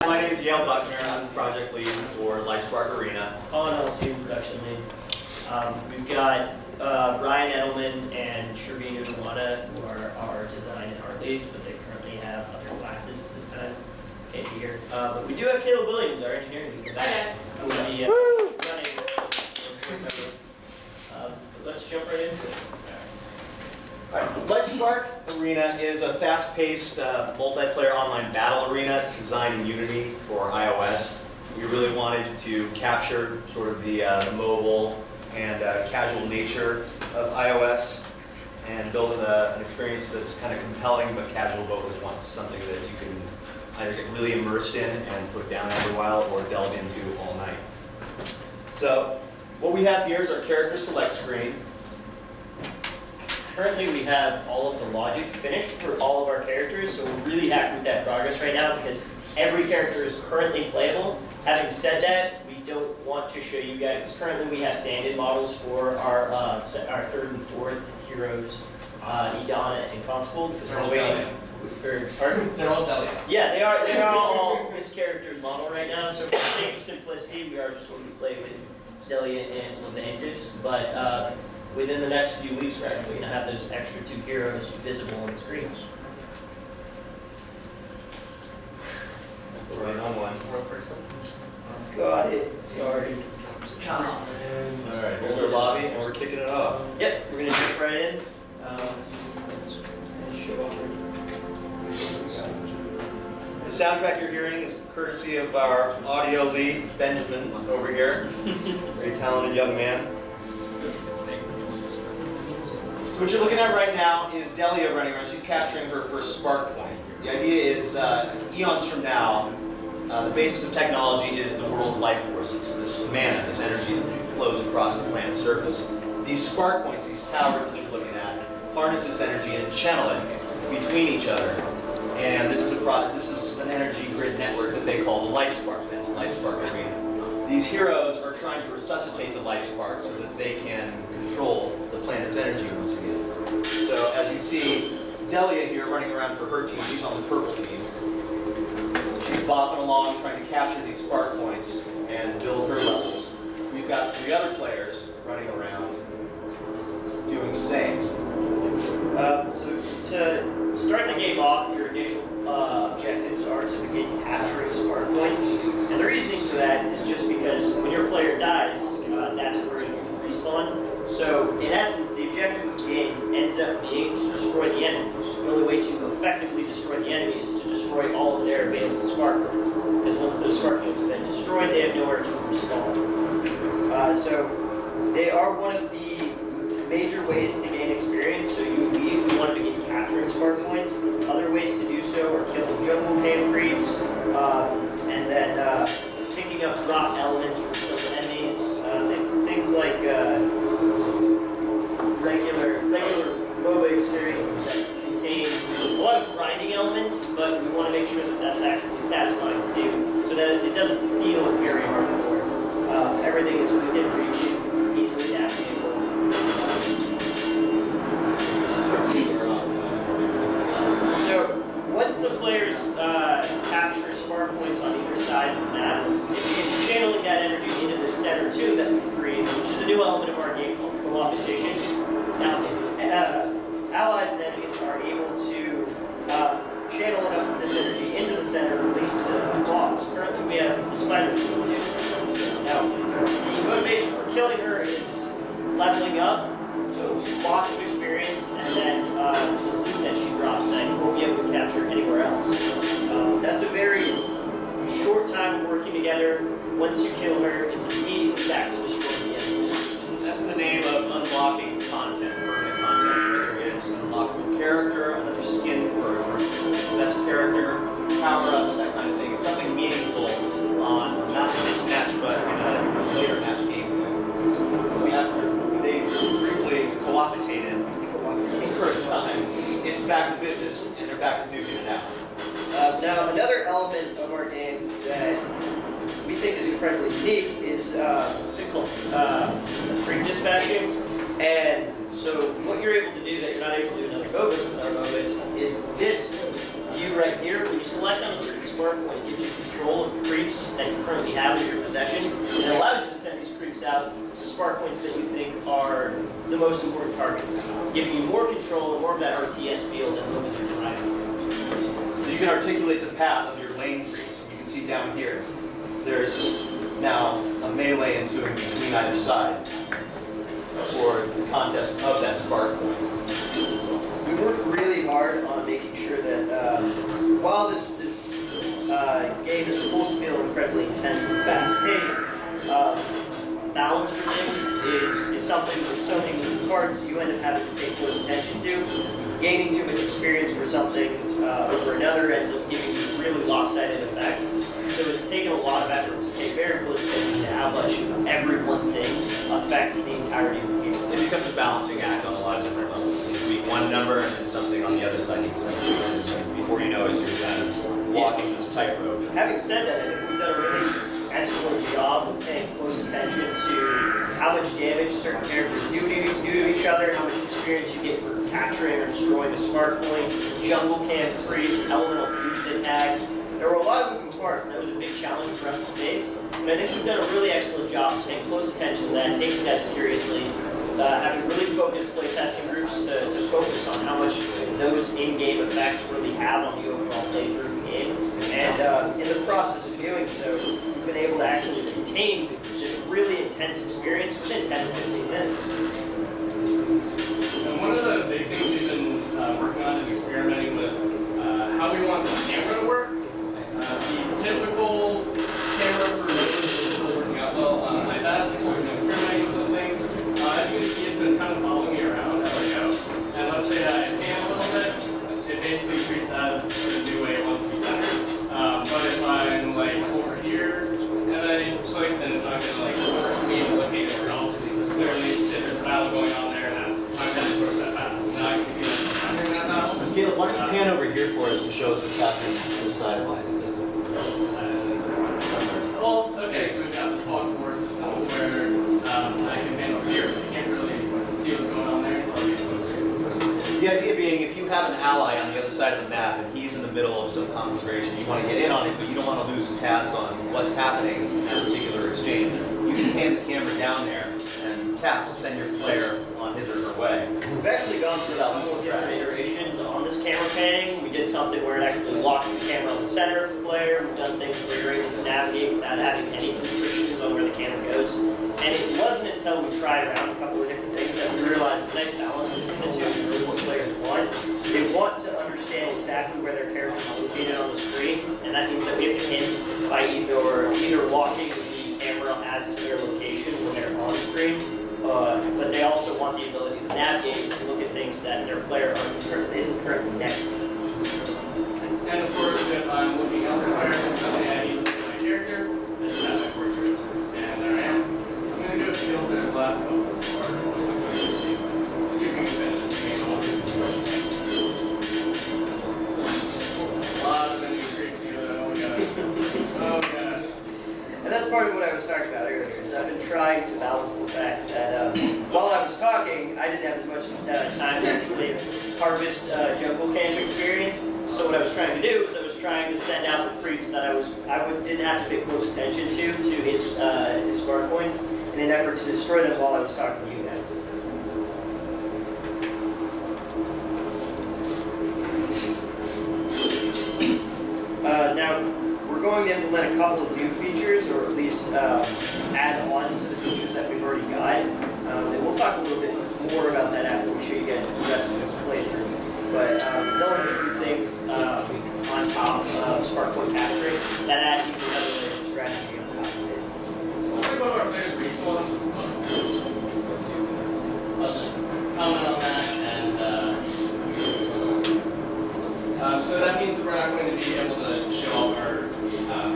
My name is Yale Buckner. I'm the project lead for Lifespark Arena. Colin Elstein, production lead. We've got Brian Edelman and Sherveen Unawada, who are our design and art leads, but they currently have other classes at this time. Can't be here. But we do have Caleb Williams, our engineering lead. Hi guys. Who will be running this. Let's jump right into it. Lifespark Arena is a fast-paced multiplayer online battle arena. It's designed in Unity for iOS. We really wanted to capture sort of the mobile and casual nature of iOS and build an experience that's kind of compelling but casual both at once. Something that you can either get really immersed in and put down every while or delve into all night. So what we have here is our character select screen. Currently, we have all of the logic finished for all of our characters, so we're really happy with that progress right now because every character is currently playable. Having said that, we don't want to show you guys, because currently we have stand-in models for our third and fourth heroes, Idana and Constable, because we're waiting for, pardon? They're all Delia. Yeah, they are all this character's model right now, so for the sake of simplicity, we are just going to play with Delia and Levantis, but within the next few weeks, we're actually going to have those extra two heroes visible on the screens. Right on one. Got it. Sorry. Come on. All right, here's our lobby, and we're kicking it off. Yep, we're going to jump right in. Show off The soundtrack you're hearing is courtesy of our audio lead, Benjamin, over here. Very talented young man. So what you're looking at right now is Delia running around. She's capturing her first spark point. The idea is eons from now, the basis of technology is the world's life forces, this mana, this energy that flows across the planet's surface. These spark points, these towers that you're looking at, harness this energy and channel it between each other. And this is an energy grid network that they call the Lifespark. That's Lifespark Arena. These heroes are trying to resuscitate the Lifespark so that they can control the planet's energy once again. So as you see, Delia here running around for her team, she's on the purple team. She's bopping along trying to capture these spark points and build her levels. We've got three other players running around doing the same. So to start the game off, your initial objectives are to begin capturing spark points. And the reasoning for that is just because when your player dies, that's where you respawn. So in essence, the objective of the game ends up being to destroy the enemy. The only way to effectively destroy the enemy is to destroy all of their available spark points. Because once those spark points have been destroyed, they have nowhere to respawn. So they are one of the major ways to gain experience. So you leave, we want to begin capturing spark points. Other ways to do so are killing jungle cave creeps, and then picking up drop elements from killed enemies. Things like regular MOBA experiences that contain a lot of grinding elements, but we want to make sure that that's actually satisfying to do, so that it doesn't feel very hardcore. Everything is within reach, easily navigatable. So once the players capture spark points on either side of the map, it begins channeling that energy into the center tube that we've created, which is a new element of our game called co-opetition. Now, allies and enemies are able to channel enough of this energy into the center and release it to the boss. Currently, we have the spider tube. Now, the motivation for killing her is leveling up. So lots of experience, and then the loot that she drops that you won't be able to capture anywhere else. That's a very short time of working together. Once you kill her, it's immediately back to destroying the enemy. That's the name of unlocking content, permanent content, whether it's an unlockable character, another skin for a possessed character, power-ups, that kind of thing. It's something meaningful on not this match, but in a later match gameplay. They briefly co-optated for a time. It's back to business, and they're back to duking it out. Now, another element of our game that we think is incredibly unique is called free dispatching. And so what you're able to do that you're not able to do in other MOBAs with our MOBAs is this view right here, when you select on a certain spark point, it gives you control of the creeps that you currently have in your possession, and it allows you to send these creeps out to spark points that you think are the most important targets, giving you more control and more of that RTS feel than the Wizard Drive. So you can articulate the path of your lane creeps. You can see down here, there's now a melee ensuing between either side for the contest of that spark point. We worked really hard on making sure that while this game is supposed to feel incredibly intense and fast-paced, balance for things is something with so many moving parts you end up having to pay close attention to. Gaining too much experience for something over another ends up giving you really lopsided effects. So it's taken a lot of effort to pay very close attention to how much every one thing affects the entirety of the game. It becomes a balancing act on a lot of different levels. You tweak one number and then something on the other side needs to be. Before you know it, you're kind of walking this tightrope. Having said that, I think we've done a really excellent job of paying close attention to how much damage certain characters do to each other, how much experience you get for capturing or destroying a spark point, jungle camp creeps, elemental fusion attacks. There were a lot of moving parts, and that was a big challenge for us to face. And I think we've done a really excellent job of paying close attention to that, taking that seriously, having really focused playtesting groups to focus on how much those in-game effects really have on the overall playthrough of the game. And in the process of doing so, we've been able to actually contain this really intense experience within 10 to 15 minutes. And one of the big things we've been working on is experimenting with how we want the camera to work. The typical camera for those is really working out well on iPads, so we've been experimenting with some things. As you can see, it's been kind of following me around as I go. And let's say that I pan a little bit, it basically treats that as the new way it wants to be centered. But if I'm like over here and I click, then it's not going to like force me to look anywhere else, because clearly there's a battle going on there and I'm headed towards that battle. So now I can see that I'm entering that battle. Caleb, why don't you pan over here for us and show us what's happening on this side? Well, okay, so we've got this fog core system where I can pan over here, but you can't really see what's going on there, so I'll get closer. The idea being, if you have an ally on the other side of the map and he's in the middle of some conflagration, you want to get in on it, but you don't want to lose tabs on what's happening in that particular exchange. You can pan the camera down there and tap to send your player on his or her way. We've actually gone through a couple of different iterations on this camera panning. We did something where it actually locks the camera on the center of the player. We've done things where you're able to navigate without having any constrictions on where the camera goes. And it wasn't until we tried around a couple of different things that we realized the nice balance between the two is what players want. They want to understand exactly where their character is located on the screen, and that means that we have to hint by either locking the camera as to their location when they're on the screen, but they also want the ability to navigate and look at things that their player isn't currently next to. And of course, if I'm looking elsewhere, something I need to look at my character, I just have my portrait. And there I am. I'm going to do a field in the last couple of spark points. See if we can finish this game off. A lot of the new tricks here, though. Oh gosh. And that's part of what I was talking about earlier, is I've been trying to balance the fact that while I was talking, I didn't have as much time to actually harvest jungle camp experience. So what I was trying to do is I was trying to send out the creeps that I didn't have to pay close attention to his spark points in an effort to destroy them while I was talking to you guys. Now, we're going to implement a couple of new features, or at least add on to the features that we've already got. And we'll talk a little bit more about that after we show you guys the rest of this playthrough. But there'll be some things on top of spark point capturing that add even another layer of strategy on top of it. What about our players respawn? I'll just comment on that, and so that means we're not going to be able to show off our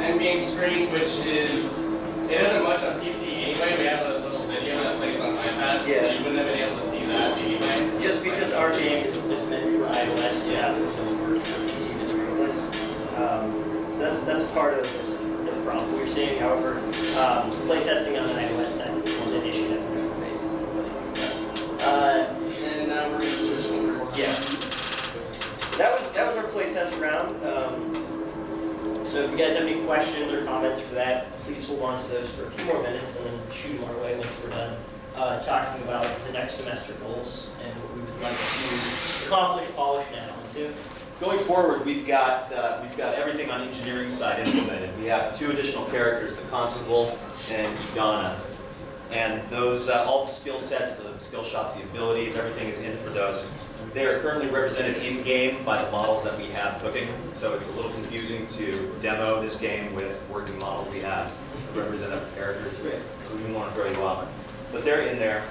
endgame screen, which is, it isn't much on PC anyway. We have a little video that plays on iPad, Yeah. so you wouldn't have been able to see that anyway. Just because our game is meant for iOS, yeah, for PC so that's part of the problem we're seeing. However, playtesting on an iOS, that was an issue that we're facing. And now we're going to switch over. Yeah. That was our playtest round. you guys have any questions or comments for that, please hold on to those for a few more minutes and then shoot them our way once we're done talking about the next semester goals and what we would like to accomplish, polish, and add on to. Going forward, we've got everything on engineering side implemented. We have 2 additional characters, the Constable and Idana. And those, all the skill sets, the skill shots, the abilities, everything is in for those. They are currently represented in-game by the models that we have cooking, so it's a little confusing to demo this game with working models we have to represent our characters. So we didn't want to throw you off. But they're in there.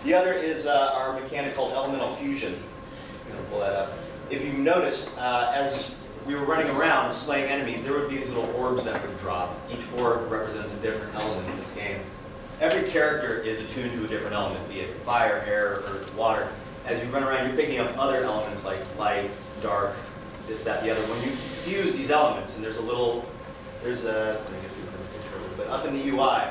The other is our mechanic called Elemental Fusion. I'm going to pull that up. If you noticed, as we were running around slaying enemies, there would be these little orbs that would drop. Each orb represents a different element in this game. Every character is attuned to a different element, be it fire, air, earth, water. As you run around, you're picking up other elements like light, dark, this, that, the other. When you fuse these elements, and let me get through the picture a little bit. Up in the UI,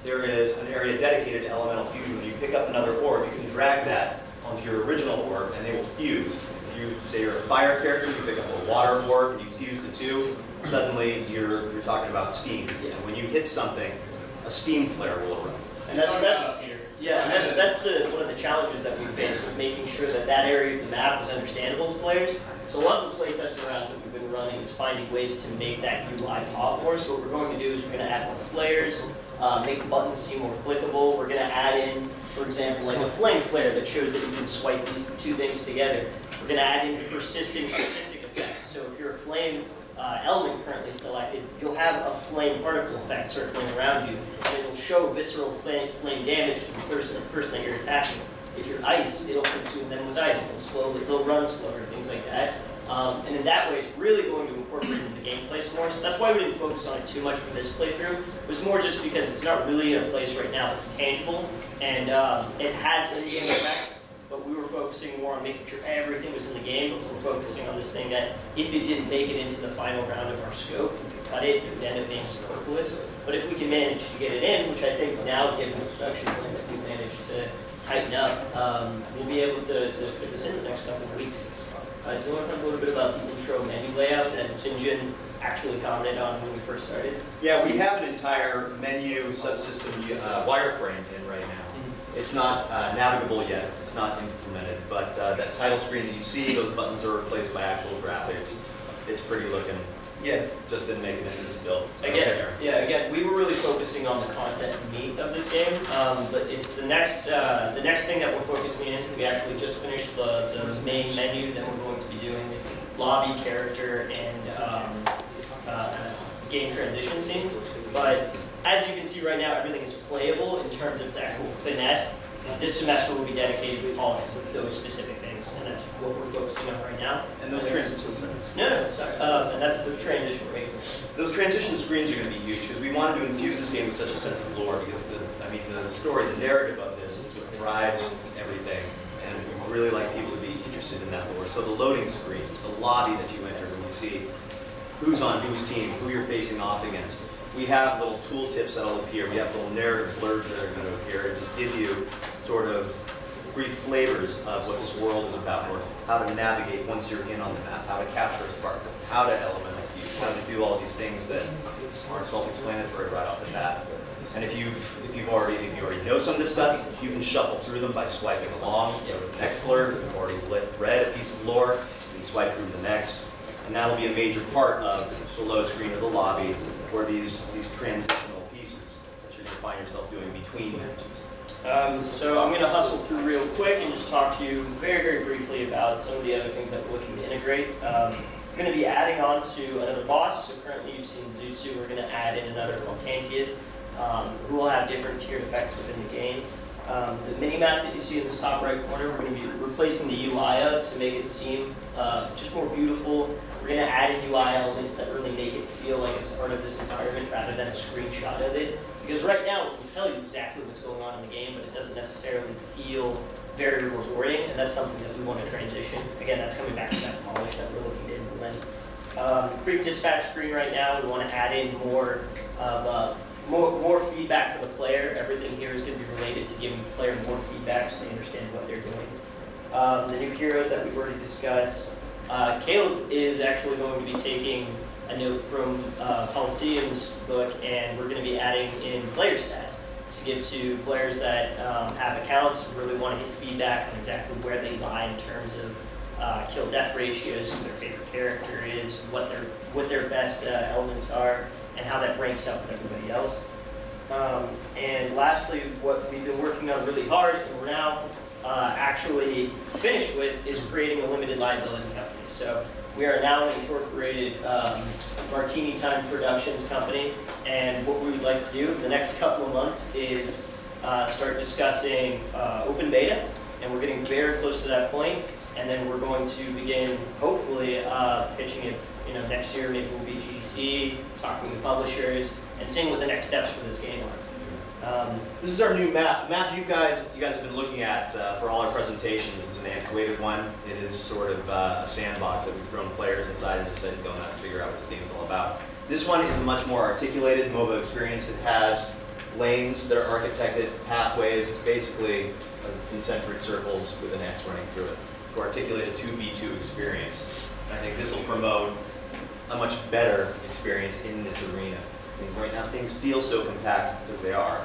there is an area dedicated to elemental fusion. When you pick up another orb, you can drag that onto your original orb, and they will fuse. If you say you're a fire character, you pick up a water orb, and you fuse the two, suddenly you're talking about steam. And when you hit something, a steam flare will erupt. And that's one of the challenges that we face with making sure that that area of the map is understandable to players. So a lot of the playtesting rounds that we've been running is finding ways to make that UI pop more. So what we're going to do is we're going to add more flares, make the buttons seem more clickable. We're going to add in, for example, like a flame flare that shows that you can swipe these 2 things together. We're going to add in persistent artistic effects. So if you're a flame element currently selected, you'll have a flame particle effect circling around you, and it'll show visceral flame damage to the person that you're attacking. If you're ice, it'll consume them with ice. They'll run slower, things like that. And in that way, it's really going to incorporate into the gameplay some more. So that's why we didn't focus on it too much for this playthrough. It was more just because it's not really in a place right now that's tangible, and it has in-game effects. But we were focusing more on making sure everything was in the game before focusing on this thing that if it didn't make it into the final round of our scope, we could cut it, it would end up being superfluous. But if we can manage to get it in, which I think now, given the production plan that we've managed to tighten up, we'll be able to fit this in the next couple of weeks. Do you want to talk a little bit about the intro menu layout that Sinjin actually commented on when we first started? Yeah, we have an entire menu subsystem wireframe in right now. It's not navigable yet, it's not implemented, but that title screen that you see, those buttons are replaced by actual graphics. It's pretty looking. Yeah. Just didn't make it into this build. Again, we were really focusing on the content meat of this game, but it's the next thing that we're focusing in. We actually just finished the main menu that we're going to be doing, lobby, character, and game transition scenes. But as you can see right now, everything is playable in terms of its actual finesse. This semester will be dedicated to polishing those specific things, and that's what we're focusing on right now. And those transitions. And that's the transition we're making. Those transition screens are going to be huge because we wanted to infuse this game with such a sense of lore. Because the story, the narrative of this is what drives everything, and we really like people to be interested in that lore. So the loading screens, the lobby that you enter when you see who's on whose team, who you're facing off against. We have little tooltips that'll appear. We have little narrative blurbs that are going to appear and just give you sort of brief flavors of what this world is about, or how to navigate once you're in on the map, how to capture a spark, how to elemental fuse, how to do all these things that aren't self-explanatory right off the bat. And if you already know some of this stuff, you can shuffle through them by swiping along. You know, the next blurb, if you've already read a piece of lore, you can swipe through the next. And that'll be a major part of the load screen of the lobby, or these transitional pieces that you're going to find yourself doing between matches. So I'm going to hustle through real quick and just talk to you very, very briefly about some of the other things that we're looking to integrate. We're going to be adding on to another boss. So currently you've seen Zutsu. We're going to add in another called Tantius, who will have different tiered effects within the game. The mini-map that you see in the top right corner, we're going to be replacing the UI of to make it seem just more beautiful. We're going to add in UI elements that really make it feel like it's part of this environment rather than a screenshot of it. Because right now, it can tell you exactly what's going on in the game, but it doesn't necessarily feel very rewarding, and that's something that we want to transition. Again, that's coming back to that polish that we're looking to implement. Creep dispatch screen right now, we want to add in more feedback for the player. Everything here is going to be related to giving the player more feedback so they understand what they're doing. The new heroes that we've already discussed. Caleb is actually going to be taking a note from Coliseum's book, and we're going to be adding in player stats to give to players that have accounts, really want to get feedback on exactly where they lie in terms of kill-death ratios, who their favorite character is, what their best elements are, and how that ranks up with everybody else. And lastly, what we've been working on really hard, and we're now actually finished with, is creating a limited liability company. So we are now an incorporated Martini Time Productions company, and what we would like to do in the next couple of months is start discussing open beta, and we're getting very close to that point, and then we're going to begin, hopefully, pitching it next year. Maybe we'll be GDC, talking with publishers, and seeing what the next steps for this game are. This is our new map. The map you guys have been looking at for all our presentations. It's an antiquated one. It is sort of a sandbox that we've thrown players inside and just said, go nuts, figure out what this game is all about. This one is a much more articulated MOBA experience. It has lanes that are architected, pathways. It's basically concentric circles with an X running through it to articulate a 2v2 experience. And I think this will promote a much better experience in this arena. I mean, right now things feel so compact because they are,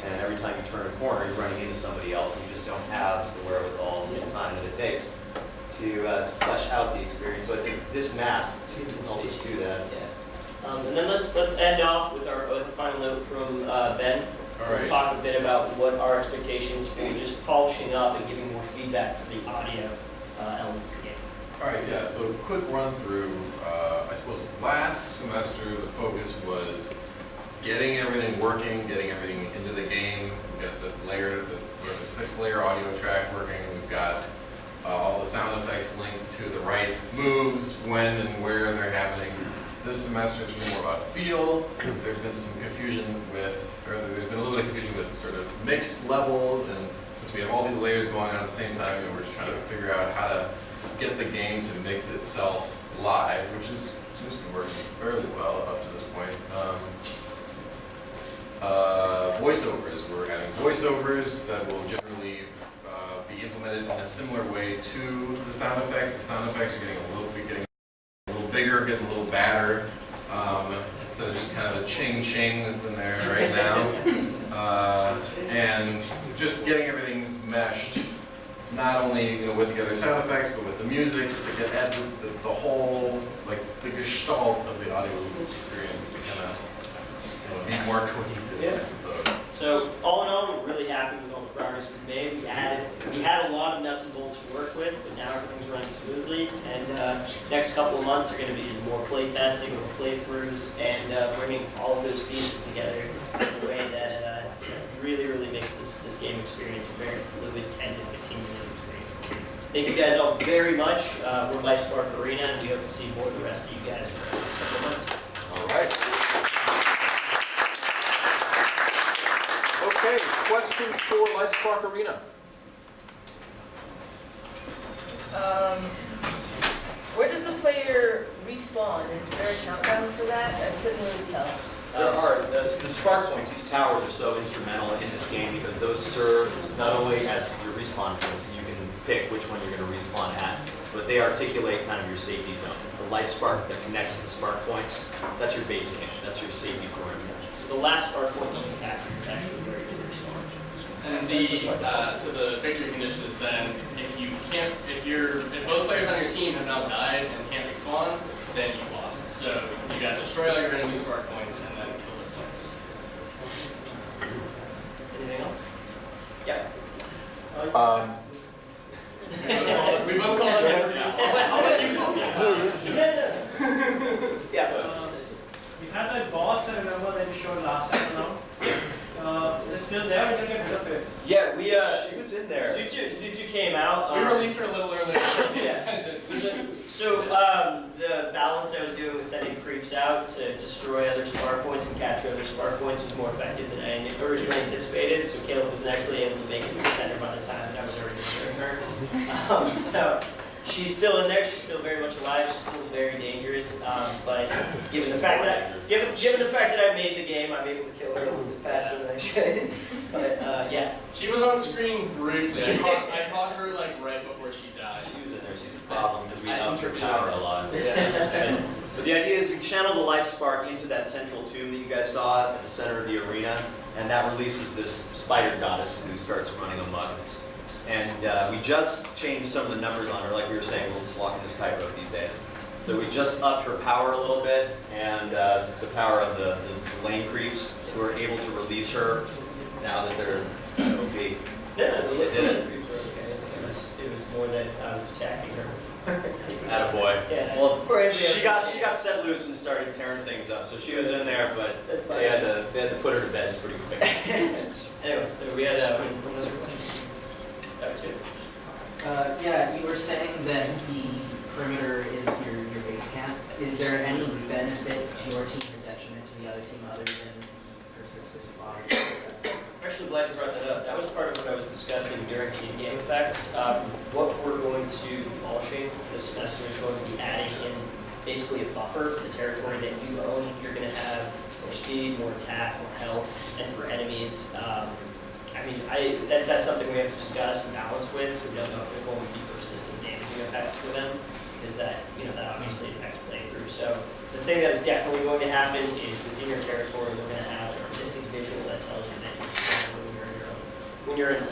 and every time you turn a corner you're running into somebody else and you just don't have the wherewithal and the time that it takes to flesh out the experience. So I think this map can help us do that. Yeah. And then let's end off with our final note from Ben. All right. We'll talk a bit about what our expectations for just polishing up and giving more feedback for the audio elements of the game. All right, yeah, so quick run through. I suppose last semester the focus was getting everything working, getting everything into the game. We've got the 6-layer audio track working. We've got all the sound effects linked to the right moves, when and where they're happening. This semester is really more about feel. There's been some confusion there's been a little bit of confusion with sort of mixed levels, and since we have all these layers going on at the same time, we're just trying to figure out how to get the game to mix itself live, which seems to be working fairly well up to this point. Voiceovers. We're adding voiceovers that will generally be implemented in a similar way to the sound effects. The sound effects are getting a little bigger, getting a little badder, instead of just kind of a ching-ching that's in there right now. And just getting everything meshed, not only with the other sound effects, but with the music, just to get at the whole, like, the gestalt of the audio experience to kind of be more cohesive, I suppose. So all in all, we're really happy with all the progress we've made. We had a lot of nuts and bolts to work with, but now everything's running smoothly. And next couple of months are going to be more play testing, more playthroughs, and bringing all of those pieces together in a way that really makes this game experience a very fluid 10 to 15 minute experience. Thank you guys all very much. We're Lifespark Arena, and we hope to see more of the rest of you guys in the next couple of months. All right. Okay, questions for Lifespark Arena? Where does the player respawn? Is there a countdown to that? I couldn't really tell. There are. The spark points, these towers are so instrumental in this game because those serve not only as your respawn points, you can pick which one you're going to respawn at, but they articulate kind of your safety zone. The life spark that connects the spark points, that's your base game, that's your safety zone. So the last spark point you can capture is actually very good respawn. And so the victory condition is then if both players on your team have now died and can't respawn, then you lost. So you got to destroy all your enemy spark points and then kill their players. Anything else? Yeah. We both call it victory. I'll let you call me. Yeah. You had that boss, I remember that you showed last time around. It's still there, we can get rid of it. Yeah, She was in there. Zutu came out. We released her a little earlier than the Yeah. intended. So the balance I was doing with sending creeps out to destroy other spark points and capture other spark points was more effective than I originally anticipated. So Caleb was actually able to make it to the center by the time that I was already destroying her. So she's still in there. She's still very much alive. She's still very dangerous. But given the fact that I made the game, I'm able to kill her a little bit faster than I should. But yeah. She was on screen briefly. I caught her like right before she died. She was in there. She's a problem because we I upped her interviewed power her. a lot. Yeah. But the idea is you channel the Lifespark into that central tomb that you guys saw at the center of the arena, and that releases this spider goddess who starts running amok. And we just changed some of the numbers on her, like we were saying, we're just walking this tightrope these days. So we just upped her power a little bit, and the power of the lane creeps who are able to release her now that they're OP. They did it. It was more that I was attacking her. Attaboy. Yeah. Well, For everybody she else. got set loose and started tearing things up. So she was in there, but they had to put her to bed pretty quick. Anyway, so we had Yeah, you were saying that the perimeter is your base camp. Is there any benefit to your team or detriment to the other team other than persistent fire? I'm actually glad you brought that up. That was part of what I was discussing during team game effects. What we're going to be polishing this semester is going to be adding in basically a buffer for the territory that you own. You're going to have more speed, more attack, more health, and for enemies, that's something we have to discuss and balance with, so we don't know if they're going to be persistent damaging effects for them, because that obviously affects playthrough. So the thing that is definitely going to happen is within your territory, we're going to have an artistic visual that tells you that you're strong when you're in your own. When you're in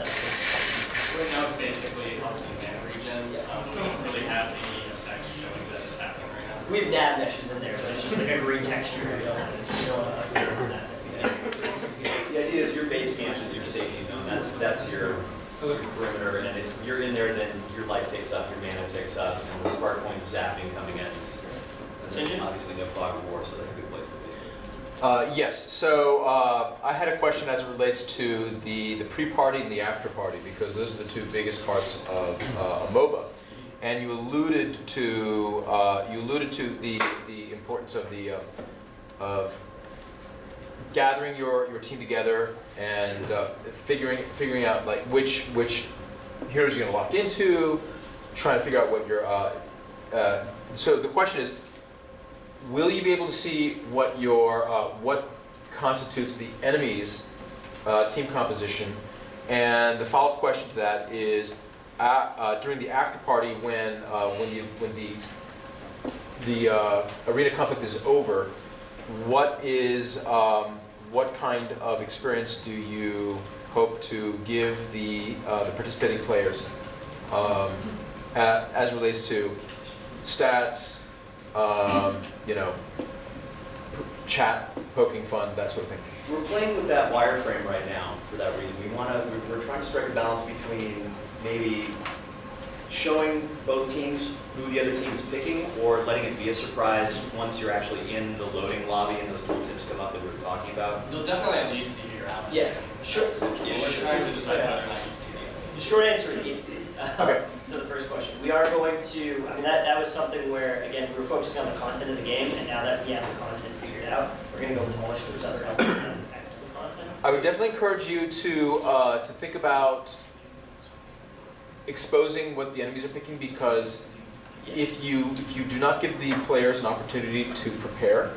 Right now, it's basically helping mana regen. We don't really have any effects showing this is happening right now. we have nav meshes in there, but it's just like a green texture. You don't want that. The idea is your base camp is your safety zone. That's your perimeter, and if you're in there, then your life takes up, your mana takes up, and the spark points zapping coming in. And there's obviously no fog of war, so that's a good place to be. Yes, so I had a question as it relates to the pre-party and the after-party, because those are the two biggest parts of a MOBA. And you alluded to the importance of gathering your team together and figuring out like which heroes you're going to lock into, trying to figure out what your so the question is, will you be able to see what your what constitutes the enemy's team composition? And the follow-up question to that is, during the after party, when the arena conflict is over, what kind of experience do you hope to give the participating players as relates to stats, chat, poking fun, that sort of thing? We're playing with that wireframe right now for that reason. We're trying to strike a balance between maybe showing both teams who the other team is picking, or letting it be a surprise once you're actually in the loading lobby and those tooltips come up that we were talking about. You'll definitely at least see your ally. Yeah, sure. We're trying to decide whether or not you see it. The short answer is yes. Okay. To the first question, we are going to. That was something where again we were focusing on the content of the game, and now that we have the content figured out, we're going to go polish those other elements that affect the content. I would definitely encourage you to think about exposing what the enemies are picking, because if you do not give the players an opportunity to prepare,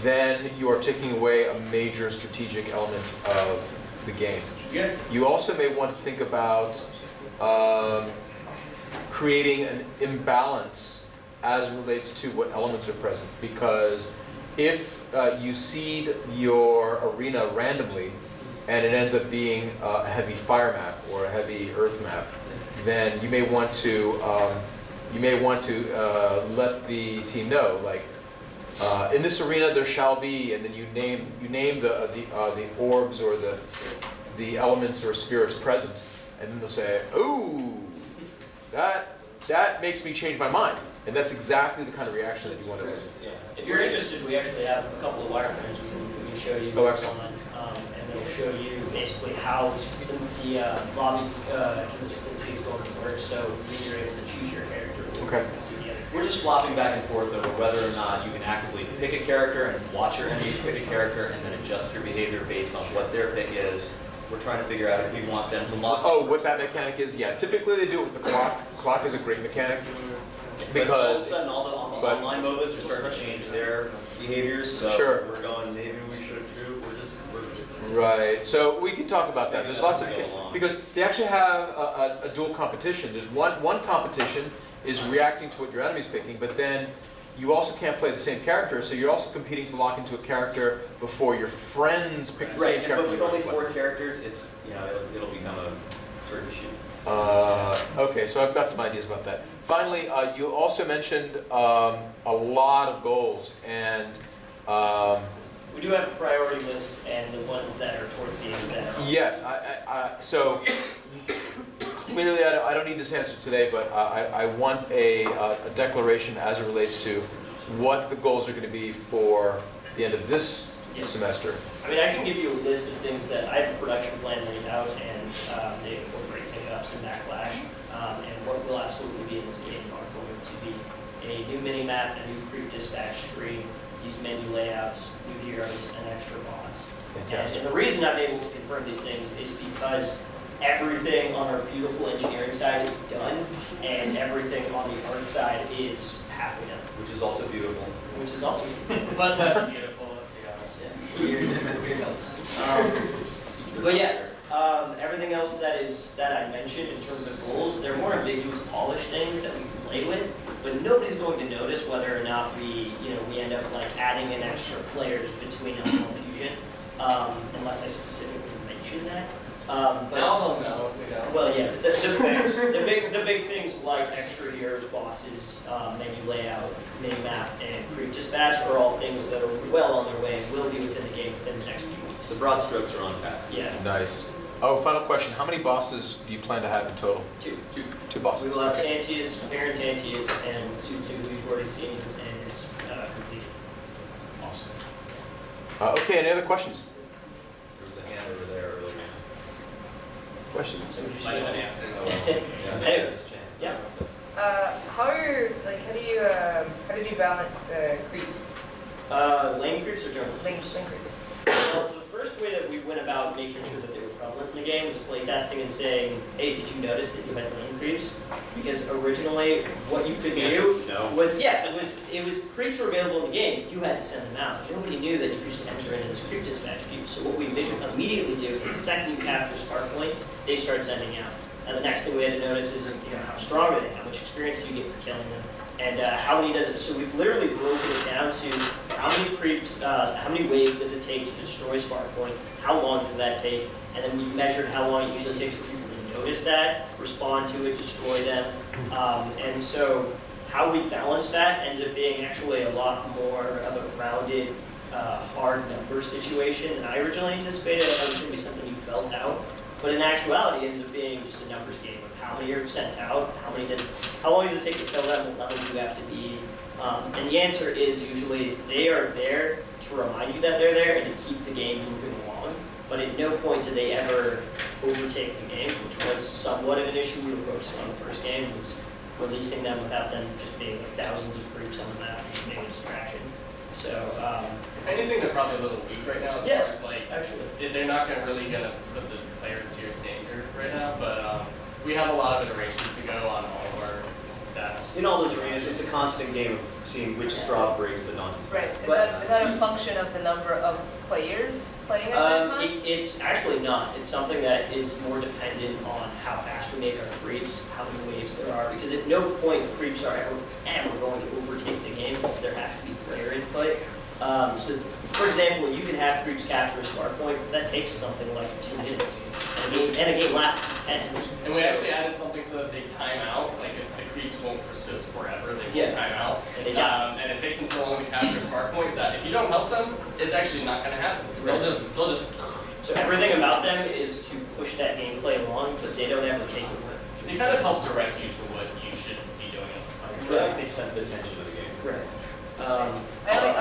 then you are taking away a major strategic element of the game. Yes. You also may want to think about creating an imbalance as it relates to what elements are present, because if you seed your arena randomly and it ends up being a heavy fire map or a heavy earth map, then you may want to let the team know, like, in this arena there shall be, and then you name the orbs or the elements or spirits present, and then they'll say, "Ooh, that makes me change my mind," and that's exactly the kind of reaction that you want to listen. Yeah. If you're interested, we actually have a couple of wireframes we can show you. Oh, excellent. And they'll show you basically how the lobby consistency is going to work. So when you're able to choose your character, Okay. see the other. We're just flopping back and forth over whether or not you can actively pick a character and watch your enemies pick a character and then adjust your behavior based on what their pick is. We're trying to figure out if we want them to lock. Oh, what that mechanic is? Yeah, typically they do it with the clock. Clock is a great mechanic. But all of a Because, sudden, all the online MOBAs are starting to change their behaviors. So Sure. we're going, maybe we should too. right, so we can talk about that. There's lots of, because they actually have a dual competition. There's one competition is reacting to what your enemy's picking, but then you also can't play the same character, so you're also competing to lock into a character before your friends pick the same Right, character. but with you only wanna 4 play. characters, it's, you know, it'll become a turkey shoot. Okay, so I've got some ideas about that. Finally, you also mentioned a lot of goals, and We do have a priority list, and the ones that are towards the end that are. yes, so clearly I don't need this answer today, but I want a declaration as it relates to what the goals are going to be for the end of this Yes. semester. I mean, I can give you a list of things that I have a production plan laid out, and they incorporate pickups and backlash. And what will absolutely be in this game are going to be a new mini-map, a new creep dispatch screen, these menu layouts, new heroes, and extra boss. Fantastic. And the reason I'm able to confirm these things is because everything on our beautiful engineering side is done, and everything on the art side is halfway done, Which is also beautiful. which is awesome. But less beautiful, let's be honest. Weird helps. But yeah, everything else that I mentioned in terms of goals, they're more ambiguous, polished things that we can play with, but nobody's going to notice whether or not we end up like adding in extra players between Unreal Fusion, unless I specifically mention that. But Now they'll know, well, yeah, the big things like extra heroes, bosses, menu layout, mini map, and creep dispatch are all things that are well on their way and will be within the game within the next few weeks. The broad strokes are on task. Yeah, Nice. Oh, final question. How many bosses do you plan to have in total? 2. Two We bosses. will have Tantius, Baron Tantius, and Tsutsu, who you've already seen, and is complete. Awesome. Okay, any other questions? There was a hand over there earlier. Questions? So we just Might have an answer. Anyway, yeah. How did you balance the creeps, Lane creeps or jungle? lane creeps? Well, the first way that we went about making sure that they were prevalent in the game was playtesting and saying, hey, did you notice that you had lane creeps? Because originally, what you could The answer is do no. was, it was creeps were available in the game, you had to send them out. Nobody knew that you could just enter into this creep dispatch queue. So what we immediately do is the second you capture Spark Point, they start sending out. And the next thing we had to notice is, how strong are they? How much experience do you get for killing them? And how many does it? So we've literally broken it down to how many creeps, how many waves does it take to destroy Spark Point? How long does that take? And then we measured how long it usually takes for people to notice that, respond to it, destroy them. And so how we balance that ends up being actually a lot more of a grounded, hard number situation than I originally anticipated. I thought it was going to be something you felt out. But in actuality, it ends up being just a numbers game of how many are sent out, how long does it take to kill them, what level do you have to be. And the answer is usually they are there to remind you that they're there and to keep the game moving along. But at no point do they ever overtake the game, which was somewhat of an issue we were focusing on the first game, was releasing them without them just being like thousands of creeps on the map and being a distraction. So, If anything, they're probably a little weak right now as Yeah. far as like, actually. they're not really gonna put the player in serious danger right now, but we have a lot of iterations to go on all of our stats. In all those arenas, it's a constant game of seeing which straw breaks the non. Right, is But- that a function of the number of players playing at that time? It's actually not. It's something that is more dependent on how fast we make our creeps, how many waves there are, because at no point creeps are ever going to overtake the game, because there has to be player input. So, for example, you can have creeps capture a Spark Point, but that takes something like 2 minutes. And a game lasts 10. And we So- actually added something so that they time out, like if the creeps won't persist forever, they Yeah. will time out. And they die. And it takes them so long to capture a spark point that if you don't help them, it's actually not gonna happen. They'll just So everything about them is to push that gameplay along, but they don't ever take it with. they kind of help direct you to what you should be doing as a player. Right, they tend the tension of the game. Right. I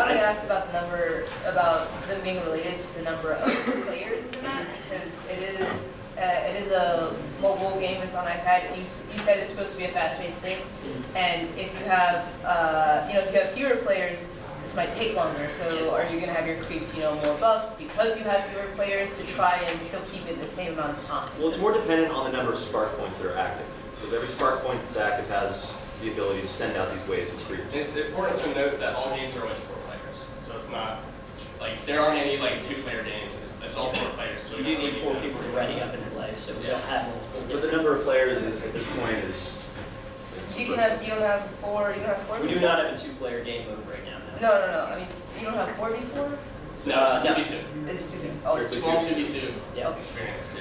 only asked about the number, about them being related to the number of players in the map, because it is a mobile game, it's on iPad. You said it's supposed to be a fast-paced thing, and if you have, if you have fewer players, this might take longer. So are you gonna have your creeps, more buffed because you have fewer players to try and still keep it the same amount of time? Well, it's more dependent on the number of spark points that are active, because every spark point that's active has the ability to send out these waves of creeps. And it's important to note that all games are always 4 players, so it's not, there aren't any 2-player games, it's all 4 players. So You do need 4 people ready up and play, so we don't have multiple. But the number of players at this point is You don't have four. You don't have four. We do not have a 2-player game mode right now. No. I mean, you don't have 4v4. No, it's no. 2v2. It's 2v. Oh, it's Small 2v2 Yeah. experience.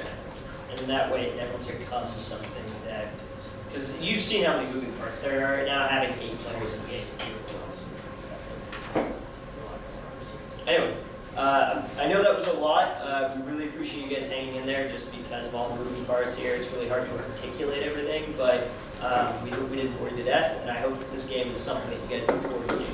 And that way it never becomes something that, because you've seen how many moving parts there are now having 8 players in the game. Anyway, I know that was a lot. We really appreciate you guys hanging in there just because of all the moving parts here. It's really hard to articulate everything, but we hope we didn't bore you to death, and I hope this game is something that you guys look forward to seeing